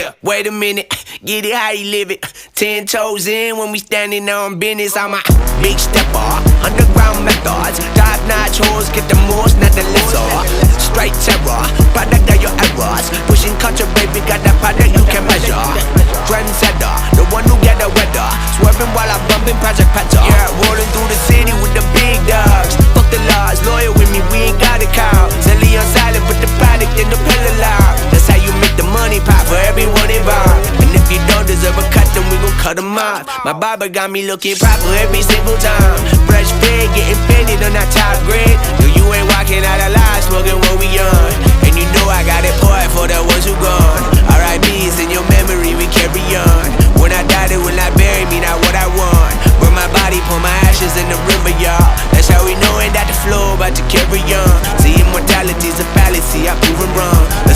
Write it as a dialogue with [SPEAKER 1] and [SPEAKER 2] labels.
[SPEAKER 1] Yeah, wait a minute, get it how you live it. 10 toes in when we standing on business. I'm a big stepper, underground methods. Top-notch hoes, get the most, not the lesser. Straight terror, product of your errors. Pushing culture, baby, got that product you can measure. Trendsetter, the one who get the weather. Swerving while I'm bumping Project Petter. Yeah, rolling through the city with the big dogs. Fuck the laws, loyal with me, we ain't got a cow. Zelly on silent, put the product in the pillar loud. That's how you make the money pop for everyone involved. And if you don't deserve a cut, then we gon' cut them off. My barber got me looking proper every single time. Fresh pig, getting painted on that top grade. No, you ain't walking out alive, smoking what we on. And you know I got it poured for the